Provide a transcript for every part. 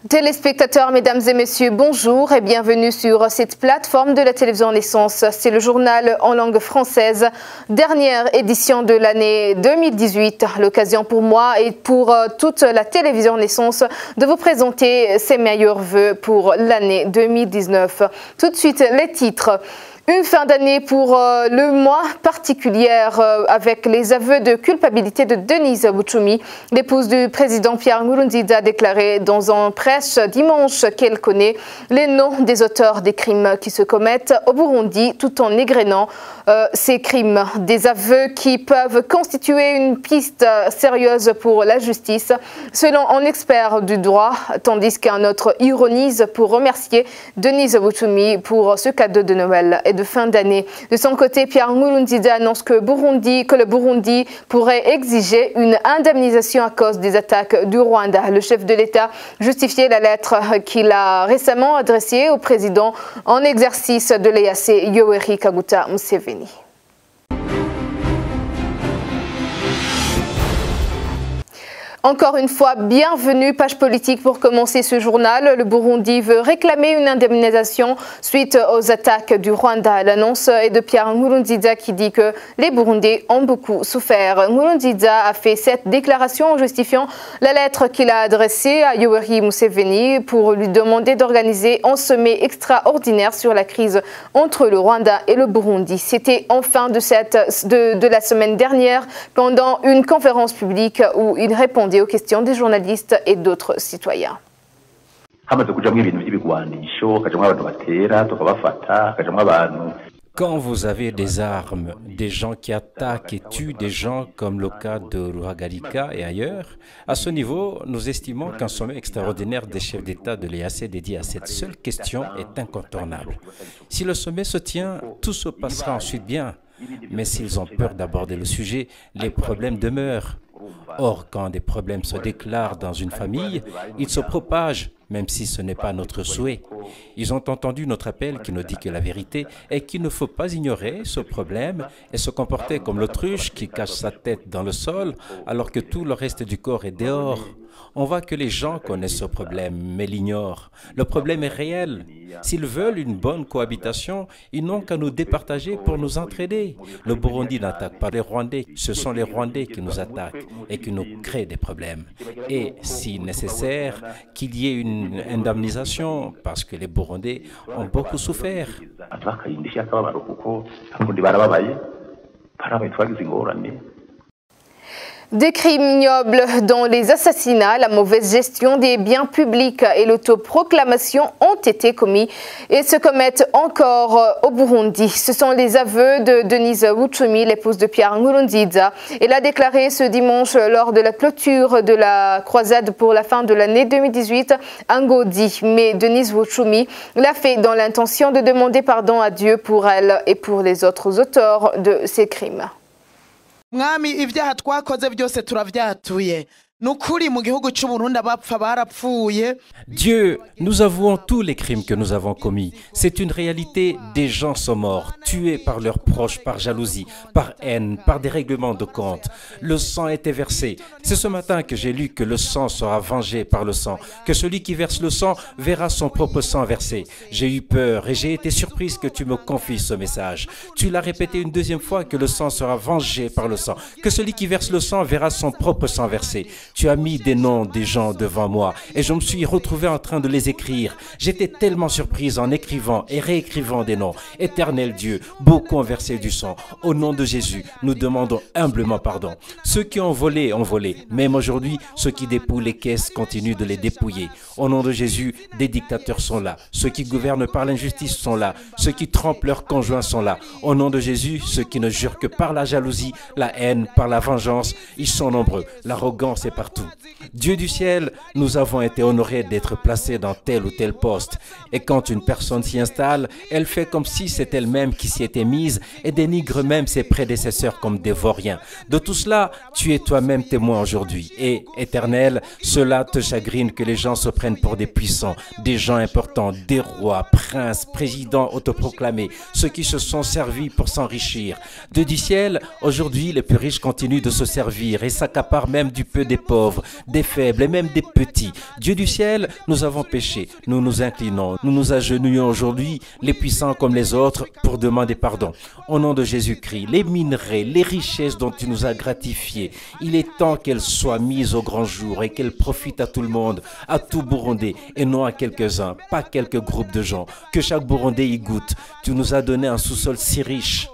Téléspectateurs, mesdames et messieurs, bonjour et bienvenue sur cette plateforme de la télévision Naissance. C'est le journal en langue française, dernière édition de l'année 2018. L'occasion pour moi et pour toute la télévision Naissance de vous présenter ses meilleurs vœux pour l'année 2019. Tout de suite, les titres. Une fin d'année pour le mois particulier avec les aveux de culpabilité de Denise Bouchoumi. L'épouse du président Pierre Nkurunziza a déclaré dans un presse dimanche qu'elle connaît les noms des auteurs des crimes qui se commettent au Burundi tout en égrénant ces crimes. Des aveux qui peuvent constituer une piste sérieuse pour la justice selon un expert du droit, tandis qu'un autre ironise pour remercier Denise Bouchoumi pour ce cadeau de Noël et de fin d'année. De son côté, Pierre Nkurunziza annonce que le Burundi pourrait exiger une indemnisation à cause des attaques du Rwanda. Le chef de l'État justifiait la lettre qu'il a récemment adressée au président en exercice de l'EAC, Yoweri Kaguta Museveni. Encore une fois, bienvenue, page politique pour commencer ce journal. Le Burundi veut réclamer une indemnisation suite aux attaques du Rwanda. L'annonce est de Pierre Nkurunziza qui dit que les Burundais ont beaucoup souffert. Nkurunziza a fait cette déclaration en justifiant la lettre qu'il a adressée à Yoweri Museveni pour lui demander d'organiser un sommet extraordinaire sur la crise entre le Rwanda et le Burundi. C'était en fin de la semaine dernière pendant une conférence publique où il répondait aux questions des journalistes et d'autres citoyens. Quand vous avez des armes, des gens qui attaquent et tuent des gens comme le cas de Ruhagarika et ailleurs, à ce niveau, nous estimons qu'un sommet extraordinaire des chefs d'État de l'EAC dédié à cette seule question est incontournable. Si le sommet se tient, tout se passera ensuite bien. Mais s'ils ont peur d'aborder le sujet, les problèmes demeurent. Or, quand des problèmes se déclarent dans une famille, ils se propagent, même si ce n'est pas notre souhait. Ils ont entendu notre appel qui nous dit que la vérité est qu'il ne faut pas ignorer ce problème et se comporter comme l'autruche qui cache sa tête dans le sol alors que tout le reste du corps est dehors. On voit que les gens connaissent ce problème, mais l'ignorent. Le problème est réel. S'ils veulent une bonne cohabitation, ils n'ont qu'à nous départager pour nous entraider. Le Burundi n'attaque pas les Rwandais, ce sont les Rwandais qui nous attaquent et qui nous créent des problèmes. Et si nécessaire, qu'il y ait une indemnisation, parce que les Burundais ont beaucoup souffert. Des crimes ignobles dont les assassinats, la mauvaise gestion des biens publics et l'autoproclamation ont été commis et se commettent encore au Burundi. Ce sont les aveux de Denise Bouchoumi, l'épouse de Pierre Nkurunziza. Elle a déclaré ce dimanche lors de la clôture de la croisade pour la fin de l'année 2018 à Ngodi. Mais Denise Bouchoumi l'a fait dans l'intention de demander pardon à Dieu pour elle et pour les autres auteurs de ces crimes. Mwami ibyaha twakoze byose turavyatuye. Dieu, nous avouons tous les crimes que nous avons commis. C'est une réalité, des gens sont morts, tués par leurs proches, par jalousie, par haine, par dérèglement de compte. Le sang a été versé. C'est ce matin que j'ai lu que le sang sera vengé par le sang, que celui qui verse le sang verra son propre sang versé. J'ai eu peur et j'ai été surprise que tu me confies ce message. Tu l'as répété une deuxième fois que le sang sera vengé par le sang, que celui qui verse le sang verra son propre sang versé. Tu as mis des noms des gens devant moi et je me suis retrouvé en train de les écrire. J'étais tellement surprise en écrivant et réécrivant des noms. Éternel Dieu, beaucoup ont versé du sang. Au nom de Jésus, nous demandons humblement pardon. Ceux qui ont volé, même aujourd'hui, ceux qui dépouillent les caisses continuent de les dépouiller. Au nom de Jésus, des dictateurs sont là. Ceux qui gouvernent par l'injustice sont là. Ceux qui trompent leurs conjoints sont là. Au nom de Jésus, ceux qui ne jurent que par la jalousie, la haine, par la vengeance, ils sont nombreux. L'arrogance est partout. Dieu du ciel, nous avons été honorés d'être placés dans tel ou tel poste. Et quand une personne s'y installe, elle fait comme si c'est elle-même qui s'y était mise et dénigre même ses prédécesseurs comme des vauriens. De tout cela, tu es toi-même témoin aujourd'hui. Et, Éternel, cela te chagrine que les gens se prennent pour des puissants, des gens importants, des rois, princes, présidents autoproclamés, ceux qui se sont servis pour s'enrichir. Dieu du ciel, aujourd'hui, les plus riches continuent de se servir et s'accaparent même du peu des pauvres, des faibles et même des petits. Dieu du ciel, nous avons péché, nous nous inclinons, nous nous agenouillons aujourd'hui, les puissants comme les autres, pour demander pardon. Au nom de Jésus-Christ, les minerais, les richesses dont tu nous as gratifiés, il est temps qu'elles soient mises au grand jour et qu'elles profitent à tout le monde, à tout Burundais et non à quelques-uns, pas quelques groupes de gens. Que chaque Burundais y goûte. Tu nous as donné un sous-sol si riche.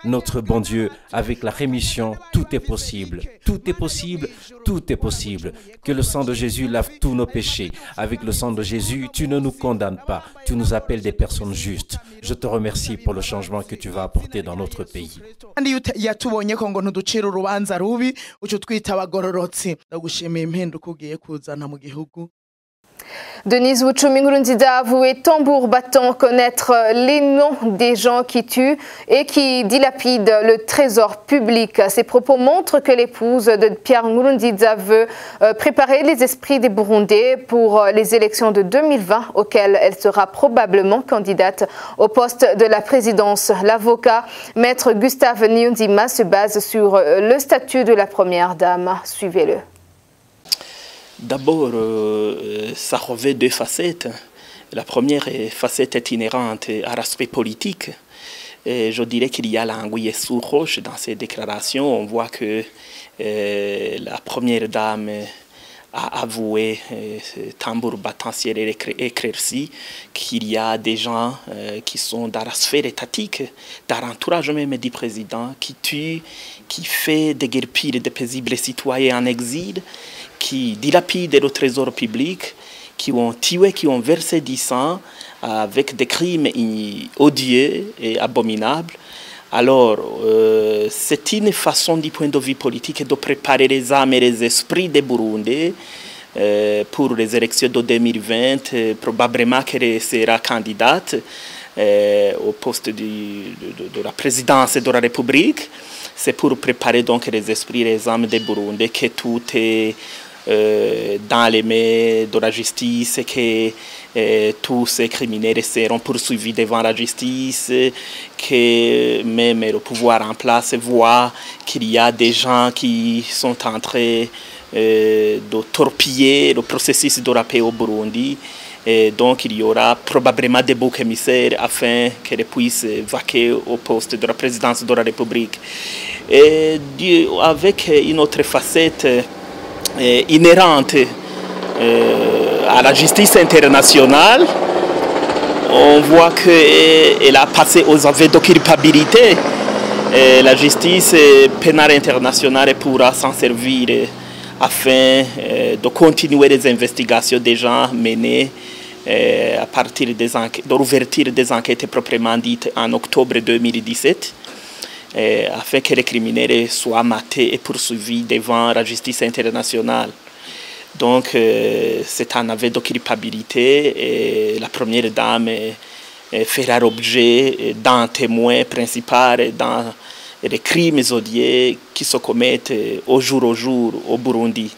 Notre bon Dieu, avec la rémission, tout est possible. Tout est possible, tout est possible. Que le sang de Jésus lave tous nos péchés. Avec le sang de Jésus, tu ne nous condamnes pas. Tu nous appelles des personnes justes. Je te remercie pour le changement que tu vas apporter dans notre pays. kandi iyo yatubonye ko ngo ntuducire urubanza rubi uco twita abagororotsi ndagushimiye impinduka ugiye kuzana mu gihugu. Denise Wuchumi Nkurunziza a avoué tambour battant connaître les noms des gens qui tuent et qui dilapident le trésor public. Ces propos montrent que l'épouse de Pierre Nkurunziza veut préparer les esprits des Burundais pour les élections de 2020 auxquelles elle sera probablement candidate au poste de la présidence. L'avocat Maître Gustave Niyonzima se base sur le statut de la première dame. Suivez-le. D'abord, ça revêt deux facettes. La première facette est inhérente à l'aspect politique. Et je dirais qu'il y a l'anguille sous roche dans ces déclarations. On voit que la première dame a avoué, tambour battant ciel éclairci, qu'il y a des gens qui sont dans la sphère étatique, dans l'entourage même du président, qui tuent, qui fait déguerpir des paisibles citoyens en exil, qui dilapident le trésor public, qui ont tué, qui ont versé du sang avec des crimes odieux et abominables. Alors, c'est une façon du point de vue politique de préparer les âmes et les esprits des Burundais pour les élections de 2020. Probablement qu'elle sera candidate au poste de la présidence de la République. C'est pour préparer donc les esprits et les âmes des Burundais que tout est dans les mains de la justice, que tous ces criminels seront poursuivis devant la justice, que même le pouvoir en place voit qu'il y a des gens qui sont en train de torpiller le processus de la paix au Burundi. Et donc il y aura probablement des boucs émissaires afin qu'elle puisse vaquer au poste de la présidence de la République. Et avec une autre facette inhérente à la justice internationale, on voit qu'elle a passé aux aveux de culpabilité. La justice pénale internationale pourra s'en servir afin de continuer les investigations déjà menées à partir de l'ouverture des enquêtes proprement dites en octobre 2017. Afin que les criminels soient matés et poursuivis devant la justice internationale. Donc, c'est un aveu de culpabilité et la première dame fera l'objet d'un témoin principal dans les crimes odieux qui se commettent au jour au Burundi.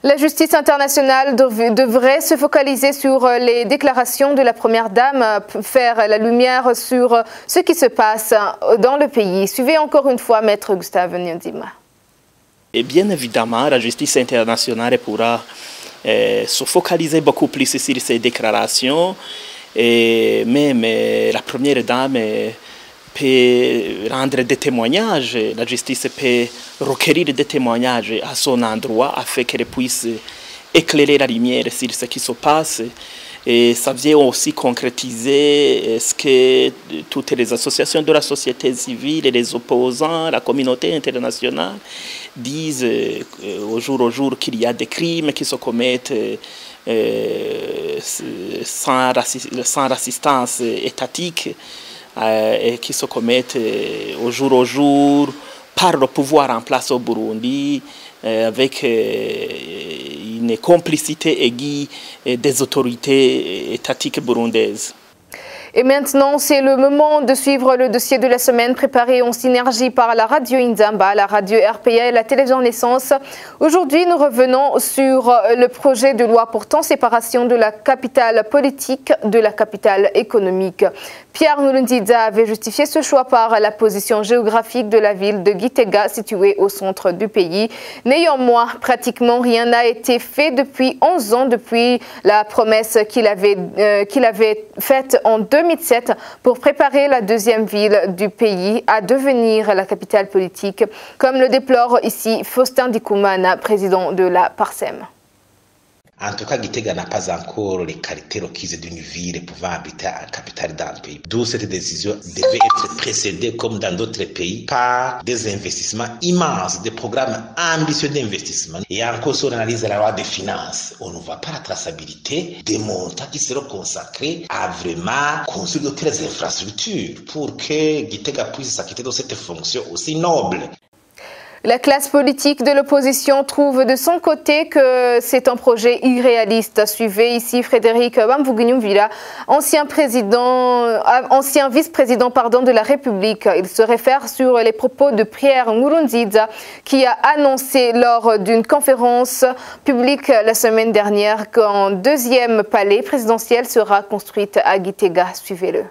La justice internationale devrait se focaliser sur les déclarations de la première dame, faire la lumière sur ce qui se passe dans le pays. Suivez encore une fois Maître Gustave Niyonzima. Et bien évidemment, la justice internationale pourra se focaliser beaucoup plus sur ces déclarations. Et même la première dame peut rendre des témoignages, la justice peut requérir des témoignages à son endroit afin qu'elle puisse éclairer la lumière sur ce qui se passe. Et ça vient aussi concrétiser ce que toutes les associations de la société civile, les opposants, la communauté internationale disent au jour qu'il y a des crimes qui se commettent sans assistance étatique. Et qui se commettent au jour par le pouvoir en place au Burundi avec une complicité aiguë des autorités étatiques burundaises. Et maintenant, c'est le moment de suivre le dossier de la semaine préparé en synergie par la radio Inzamba, la radio RPA et la télévision Naissance. Aujourd'hui, nous revenons sur le projet de loi portant séparation de la capitale politique de la capitale économique. Pierre Nkurunziza avait justifié ce choix par la position géographique de la ville de Gitega, située au centre du pays. Néanmoins, pratiquement rien n'a été fait depuis 11 ans, depuis la promesse qu'il avait faite en 2007 pour préparer la deuxième ville du pays à devenir la capitale politique, comme le déplore ici Faustin Ndikumana, président de la PARSEM. En tout cas, Gitega n'a pas encore les qualités requises d'une ville pouvant habiter à la capitale d'un pays. D'où cette décision devait être précédée, comme dans d'autres pays, par des investissements immenses, des programmes ambitieux d'investissement. Et encore, si on analyse la loi des finances, on ne voit pas la traçabilité des montants qui seront consacrés à vraiment construire de telles infrastructures pour que Gitega puisse s'acquitter de cette fonction aussi noble. La classe politique de l'opposition trouve de son côté que c'est un projet irréaliste. Suivez ici Frédéric Bamvugunyumvila, ancien vice-président de la République. Il se réfère sur les propos de Pierre Nkurunziza qui a annoncé lors d'une conférence publique la semaine dernière qu'un deuxième palais présidentiel sera construit à Gitega. Suivez-le.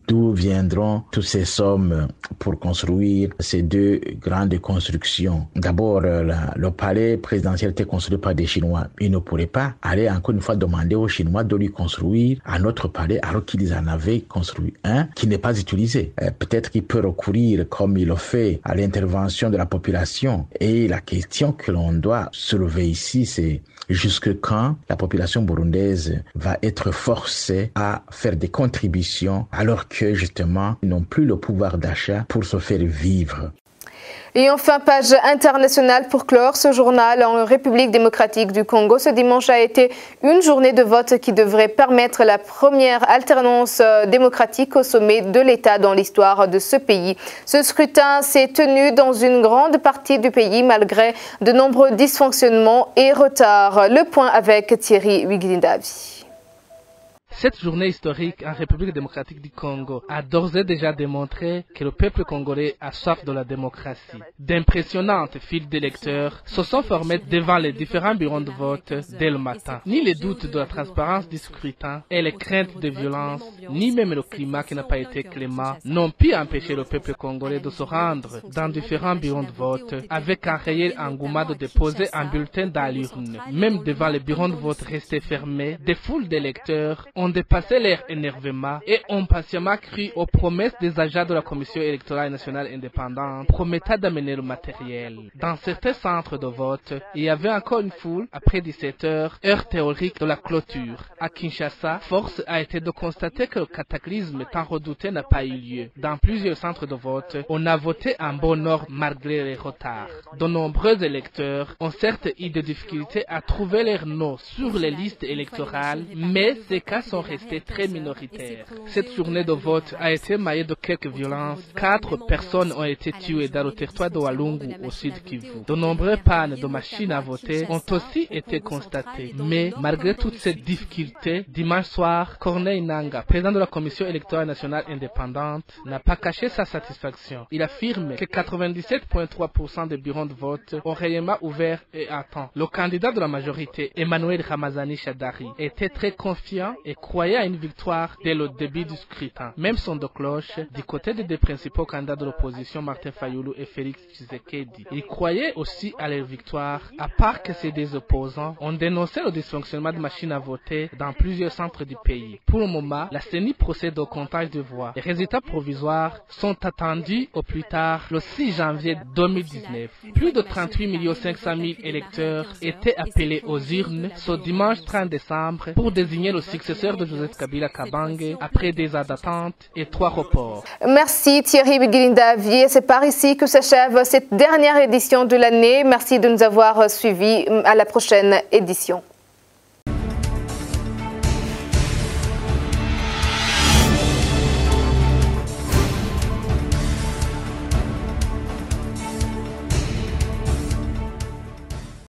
D'où viendront toutes ces sommes pour construire ces deux grandes constructions? D'abord, le palais présidentiel était construit par des Chinois. Ils ne pourraient pas aller encore une fois demander aux Chinois de lui construire un autre palais alors qu'ils en avaient construit un qui n'est pas utilisé. Peut-être qu'il peut recourir, comme il le fait, à l'intervention de la population. Et la question que l'on doit soulever ici, c'est jusque quand la population burundaise va être forcée à faire des contributions alors que justement ils n'ont plus le pouvoir d'achat pour se faire vivre. Et enfin, page internationale pour clore ce journal. En République démocratique du Congo, ce dimanche a été une journée de vote qui devrait permettre la première alternance démocratique au sommet de l'État dans l'histoire de ce pays. Ce scrutin s'est tenu dans une grande partie du pays malgré de nombreux dysfonctionnements et retards. Le point avec Thierry Wiglindavi. Cette journée historique en République démocratique du Congo a d'ores et déjà démontré que le peuple congolais a soif de la démocratie. D'impressionnantes files d'électeurs se sont formées devant les différents bureaux de vote dès le matin. Ni les doutes de la transparence du scrutin et les craintes de violence, ni même le climat qui n'a pas été clément, n'ont pu empêcher le peuple congolais de se rendre dans différents bureaux de vote avec un réel engouement de déposer un bulletin dans l'urne. Même devant les bureaux de vote restés fermés, des foules d'électeurs ont dépassé leur énervement et ont patiemment cru aux promesses des agents de la Commission électorale nationale indépendante promettant d'amener le matériel. Dans certains centres de vote, il y avait encore une foule après 17 heures, heure théorique de la clôture. À Kinshasa, force a été de constater que le cataclysme tant redouté n'a pas eu lieu. Dans plusieurs centres de vote, on a voté en bon ordre malgré les retards. De nombreux électeurs ont certes eu des difficultés à trouver leur nom sur les listes électorales, mais ces cas sont restés très minoritaires. Cette journée de vote a été maillée de quelques violences. 4 personnes ont été tuées dans le territoire de Walungu au sud Kivu. De nombreux pannes de machines à voter ont aussi été constatées. Mais malgré toutes ces difficultés, dimanche soir, Corneille Nangaa, président de la Commission électorale nationale indépendante, n'a pas caché sa satisfaction. Il affirme que 97,3% des bureaux de vote ont réellement ouvert et à temps. Le candidat de la majorité, Emmanuel Ramazani Shadari, était très confiant et croyait à une victoire dès le début du scrutin. Même son de cloche du côté des deux principaux candidats de l'opposition, Martin Fayulu et Félix Tshisekedi. Il croyait aussi à leur victoire, à part que ces deux opposants ont dénoncé le dysfonctionnement de machines à voter dans plusieurs centres du pays. Pour le moment, la CENI procède au comptage de voix. Les résultats provisoires sont attendus au plus tard le 6 janvier 2019. Plus de 38 500 000 électeurs étaient appelés aux urnes ce dimanche 30 décembre pour désigner le successeur de Joseph Kabila Kabange après des heures d'attente et 3 reports. Merci Thierry Wiglindavi. C'est par ici que s'achève cette dernière édition de l'année. Merci de nous avoir suivis. À la prochaine édition.